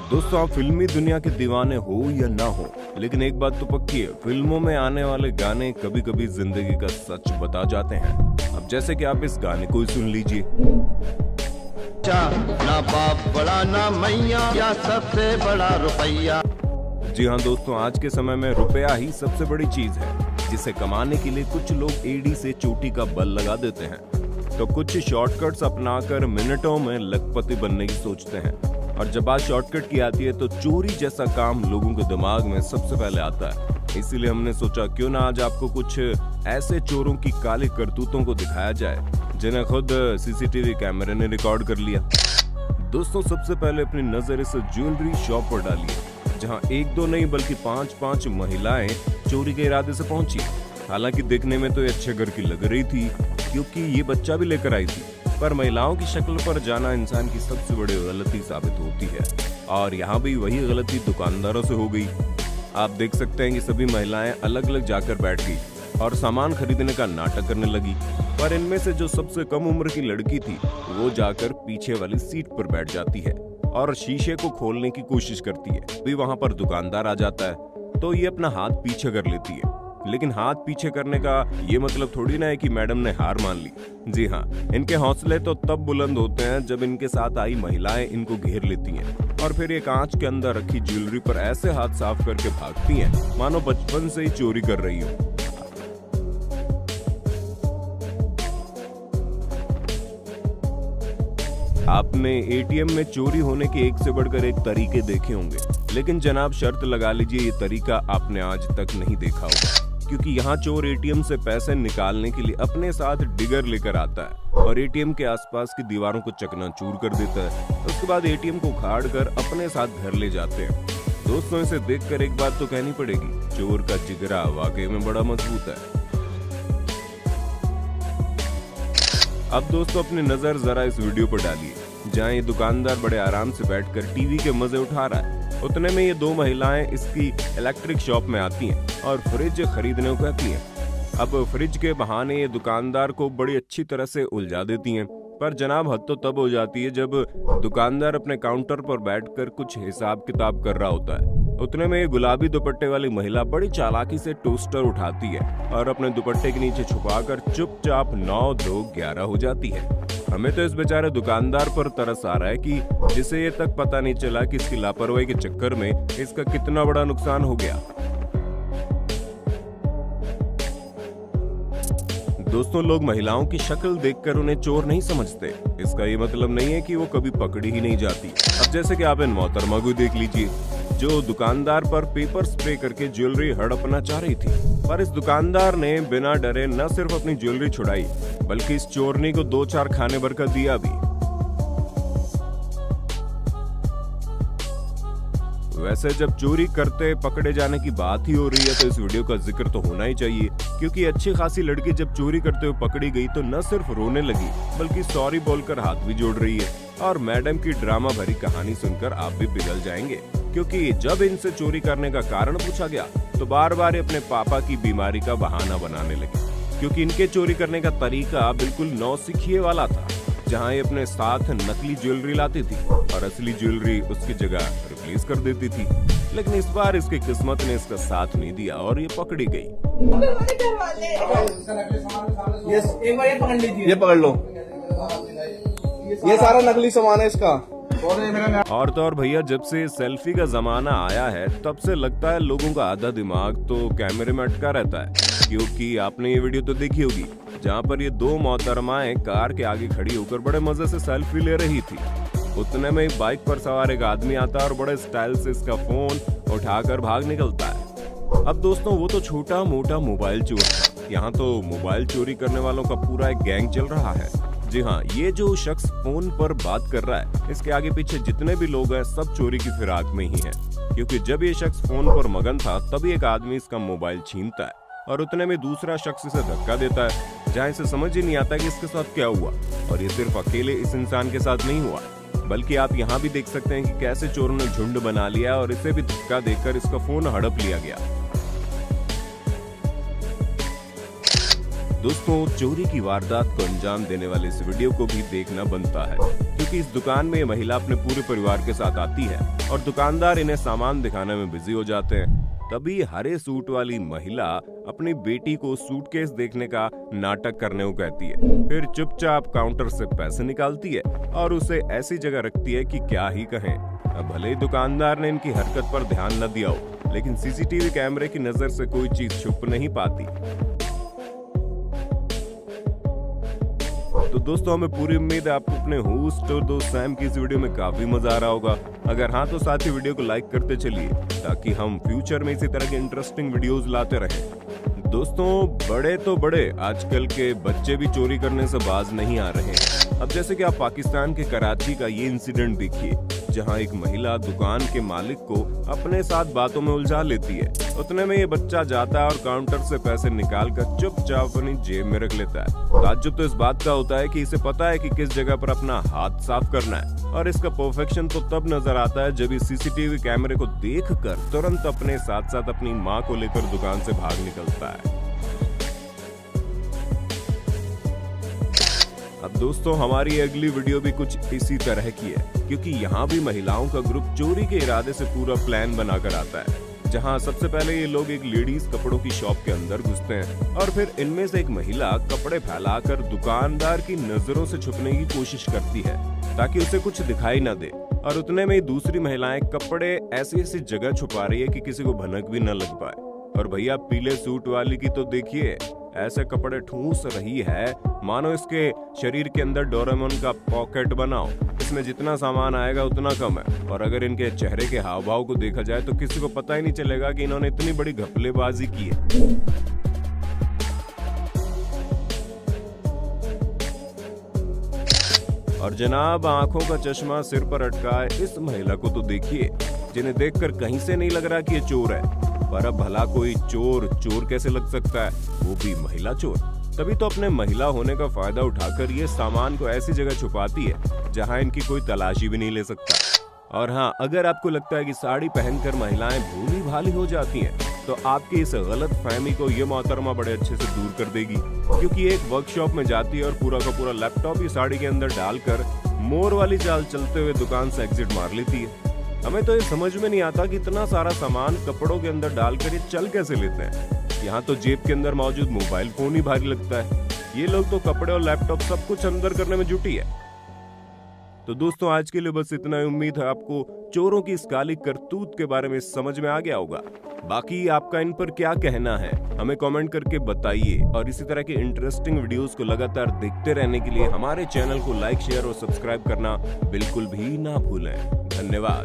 दोस्तों, आप फिल्मी दुनिया के दीवाने हो या ना हो, लेकिन एक बात तो पक्की है, फिल्मों में आने वाले गाने कभी कभी जिंदगी का सच बता जाते हैं। अब जैसे कि आप इस गाने को ही सुन लीजिए। ना बाप बड़ा ना मैया, या सबसे बड़ा रुपया। जी हाँ दोस्तों, आज के समय में रुपया ही सबसे बड़ी चीज है, जिसे कमाने के लिए कुछ लोग एड़ी से चोटी का बल लगा देते हैं, तो कुछ शॉर्टकट्स अपनाकर मिनटों में लखपति बनने की सोचते हैं। और जब बात शॉर्टकट की आती है तो चोरी जैसा काम लोगों के दिमाग में सबसे पहले आता है। इसीलिए हमने सोचा क्यों ना आज आपको कुछ ऐसे चोरों की काली करतूतों को दिखाया जाए जिन्हें खुद सीसीटीवी कैमरे ने रिकॉर्ड कर लिया। दोस्तों, सबसे पहले अपनी नजर इस ज्वेलरी शॉप पर डालिए, जहां एक दो नहीं बल्कि पांच महिलाएं चोरी के इरादे से पहुंची। हालांकि देखने में तो ये अच्छे घर की लग रही थी, क्योंकि ये बच्चा भी लेकर आई थी, पर महिलाओं की शक्ल पर जाना इंसान की सबसे बड़ी गलती साबित होती है। और यहाँ भी वही गलती दुकानदारों से हो गई। आप देख सकते हैं कि सभी महिलाएं अलग अलग जाकर बैठ गई और सामान खरीदने का नाटक करने लगी, पर इनमें से जो सबसे कम उम्र की लड़की थी वो जाकर पीछे वाली सीट पर बैठ जाती है और शीशे को खोलने की कोशिश करती है। भी वहां पर दुकानदार आ जाता है तो ये अपना हाथ पीछे कर लेती है, लेकिन हाथ पीछे करने का ये मतलब थोड़ी ना है कि मैडम ने हार मान ली। जी हाँ, इनके हौसले तो तब बुलंद होते हैं जब इनके साथ आई महिलाएं इनको घेर लेती हैं और फिर ये कांच के अंदर रखी ज्वेलरी पर ऐसे हाथ साफ करके भागती हैं मानो बचपन से ही चोरी कर रही हो। आपने एटीएम में चोरी होने के एक से बढ़कर एक तरीके देखे होंगे, लेकिन जनाब शर्त लगा लीजिए ये तरीका आपने आज तक नहीं देखा होगा, क्योंकि यहाँ चोर एटीएम से पैसे निकालने के लिए अपने साथ डिगर लेकर आता है और एटीएम के आसपास की दीवारों को चकनाचूर कर देता है। उसके बाद एटीएम को उखाड़ कर अपने साथ घर ले जाते हैं। दोस्तों, इसे देखकर एक बात तो कहनी पड़ेगी, चोर का जिगरा वाकई में बड़ा मजबूत है। अब दोस्तों, अपनी नजर जरा इस वीडियो पर डालिए, जहाँ ये दुकानदार बड़े आराम से बैठकर टीवी के मजे उठा रहा है। उतने में ये दो महिलाएं इसकी इलेक्ट्रिक शॉप में आती हैं और फ्रिज खरीदने को कहती हैं। अब फ्रिज के बहाने ये दुकानदार को बड़ी अच्छी तरह से उलझा देती हैं, पर जनाब हद तो तब हो जाती है जब दुकानदार अपने काउंटर पर बैठकर कुछ हिसाब किताब कर रहा होता है। उतने में ये गुलाबी दुपट्टे वाली महिला बड़ी चालाकी से टोस्टर उठाती है और अपने दुपट्टे के नीचे छुपाकर चुपचाप 9-2-11 हो जाती है। हमें तो इस बेचारे दुकानदार पर तरस आ रहा है कि जिसे ये तक पता नहीं चला कि इसकी लापरवाही के चक्कर में इसका कितना बड़ा नुकसान हो गया। दोस्तों, लोग महिलाओं की शक्ल देखकर उन्हें चोर नहीं समझते। इसका ये मतलब नहीं है कि वो कभी पकड़ी ही नहीं जाती। अब जैसे कि आप इन मोहतरमा को देख लीजिए, जो दुकानदार पर पेपर स्प्रे करके ज्वेलरी हड़पना चाह रही थी, पर इस दुकानदार ने बिना डरे न सिर्फ अपनी ज्वेलरी छुड़ाई बल्कि इस चोरनी को 2-4 खाने भर का दिया भी। वैसे जब चोरी करते पकड़े जाने की बात ही हो रही है तो इस वीडियो का जिक्र तो होना ही चाहिए, क्योंकि अच्छी खासी लड़की जब चोरी करते हुए पकड़ी गई तो न सिर्फ रोने लगी बल्कि सॉरी बोलकर हाथ भी जोड़ रही है। और मैडम की ड्रामा भरी कहानी सुनकर आप भी पिघल जाएंगे, क्योंकि जब इनसे चोरी करने का कारण पूछा गया तो बार बार अपने पापा की बीमारी का बहाना बनाने लगे, क्योंकि इनके चोरी करने का तरीका बिल्कुल नौसिखिए वाला था, जहां ये अपने साथ नकली ज्वेलरी लाती थी और असली ज्वेलरी उसकी जगह रिप्लेस कर देती थी। लेकिन इस बार इसकी किस्मत ने इसका साथ नहीं दिया और ये पकड़ी गई। एक बार ये पकड़ लीजिए, ये पकड़ लो, ये सारा नकली सामान है इसका। और तो और भैया, जब से सेल्फी का जमाना आया है तब से लगता है लोगों का आधा दिमाग तो कैमरे में अटका रहता है, क्योंकि आपने ये वीडियो तो देखी होगी जहाँ पर ये दो मोहतरमाएं कार के आगे खड़ी होकर बड़े मजे से सेल्फी ले रही थी। उतने में ही बाइक पर सवार एक आदमी आता है और बड़े स्टाइल से इसका फोन उठाकर भाग निकलता है। अब दोस्तों, वो तो छोटा मोटा मोबाइल चोर था, यहाँ तो मोबाइल चोरी करने वालों का पूरा एक गैंग चल रहा है। जी हाँ, ये जो शख्स फोन पर बात कर रहा है, इसके आगे पीछे जितने भी लोग हैं सब चोरी की फिराक में ही हैं, क्योंकि जब ये शख्स फोन पर मगन था तभी एक आदमी इसका मोबाइल छीनता है और उतने में दूसरा शख्स इसे धक्का देता है, जहाँ इसे समझ ही नहीं आता कि इसके साथ क्या हुआ। और ये सिर्फ अकेले इस इंसान के साथ नहीं हुआ, बल्कि आप यहाँ भी देख सकते हैं कि कैसे चोरों ने झुंड बना लिया और इसे भी धक्का देकर इसका फोन हड़प लिया गया। दोस्तों, चोरी की वारदात को अंजाम देने वाले इस वीडियो को भी देखना बनता है, क्योंकि इस दुकान में ये महिला अपने पूरे परिवार के साथ आती है और दुकानदार इन्हें सामान दिखाने में बिजी हो जाते हैं। तभी हरे सूट वाली महिला अपनी बेटी को सूटकेस देखने का नाटक करने को कहती है, फिर चुपचाप काउंटर से पैसे निकालती है और उसे ऐसी जगह रखती है कि क्या ही कहें। अब भले ही दुकानदार ने इनकी हरकत पर ध्यान न दिया हो, लेकिन सीसीटीवी कैमरे की नजर से कोई चीज छुप नहीं पाती। तो दोस्तों, हमें पूरी उम्मीद है आपको अपने होस्ट और दोस्त सैम की इस वीडियो में काफी मजा आ रहा होगा। अगर हाँ तो साथ ही वीडियो को लाइक करते चलिए, ताकि हम फ्यूचर में इसी तरह के इंटरेस्टिंग वीडियोस लाते रहें। दोस्तों, बड़े तो बड़े, आजकल के बच्चे भी चोरी करने से बाज नहीं आ रहे हैं। अब जैसे कि आप पाकिस्तान के कराची का ये इंसिडेंट देखिए, जहां एक महिला दुकान के मालिक को अपने साथ बातों में उलझा लेती है। उतने में ये बच्चा जाता है और काउंटर से पैसे निकालकर चुपचाप अपनी जेब में रख लेता है। ताज्जुब तो इस बात का होता है कि इसे पता है कि किस जगह पर अपना हाथ साफ करना है, और इसका परफेक्शन तो तब नजर आता है जब इस सीसीटीवी कैमरे को देखकर तुरंत अपने साथ साथ अपनी मां को लेकर दुकान से भाग निकलता है। अब दोस्तों, हमारी अगली वीडियो भी कुछ इसी तरह की है, क्योंकि यहाँ भी महिलाओं का ग्रुप चोरी के इरादे से पूरा प्लान बनाकर आता है, जहाँ सबसे पहले ये लोग एक लेडीज कपड़ों की शॉप के अंदर घुसते हैं और फिर इनमें से एक महिला कपड़े फैलाकर दुकानदार की नजरों से छुपने की कोशिश करती है, ताकि उसे कुछ दिखाई न दे। और उतने में ही दूसरी महिलाएं कपड़े ऐसी ऐसी जगह छुपा रही है कि किसी को भनक भी न लग पाए। और भैया, पीले सूट वाली की तो देखिए, ऐसे कपड़े ठूस रही है मानो इसके शरीर के अंदर डोरेमोन का पॉकेट बनाओ। इसमें जितना सामान आएगा उतना कम है, और अगर इनके चेहरे के हाव भाव को देखा जाए तो किसी को पता ही नहीं चलेगा कि इन्होंने इतनी बड़ी घपलेबाजी की है। और जनाब, आंखों का चश्मा सिर पर अटका है इस महिला को तो देखिए, जिन्हें देखकर कहीं से नहीं लग रहा कि ये चोर है। पर अब भला कोई चोर कैसे लग सकता है, वो भी महिला चोर। तभी तो अपने महिला होने का फायदा उठाकर ये सामान को ऐसी जगह छुपाती है जहां इनकी कोई तलाशी भी नहीं ले सकता। और हाँ, अगर आपको लगता है कि साड़ी पहनकर महिलाएं भोली भाली हो जाती हैं, तो आपकी इस गलत फहमी को ये मोहतरमा बड़े अच्छे से दूर कर देगी, क्योंकि एक वर्कशॉप में जाती है और पूरा का पूरा लैपटॉप ही साड़ी के अंदर डालकर मोर वाली चाल चलते हुए दुकान से एग्जिट मार लेती है। हमें तो ये समझ में नहीं आता कि इतना सारा सामान कपड़ों के अंदर डालकर ये चल कैसे लेते हैं। यहाँ तो जेब के अंदर मौजूद मोबाइल फोन ही भारी लगता है, ये लोग तो कपड़े और लैपटॉप सब कुछ अंदर करने में जुटी है। तो दोस्तों, आज के लिए बस इतना ही। उम्मीद है आपको चोरों की इस काली करतूत के बारे में समझ में आ गया होगा। बाकी आपका इन पर क्या कहना है, हमें कमेंट करके बताइए, और इसी तरह के इंटरेस्टिंग वीडियोस को लगातार देखते रहने के लिए हमारे चैनल को लाइक, शेयर और सब्सक्राइब करना बिल्कुल भी ना भूलें। धन्यवाद।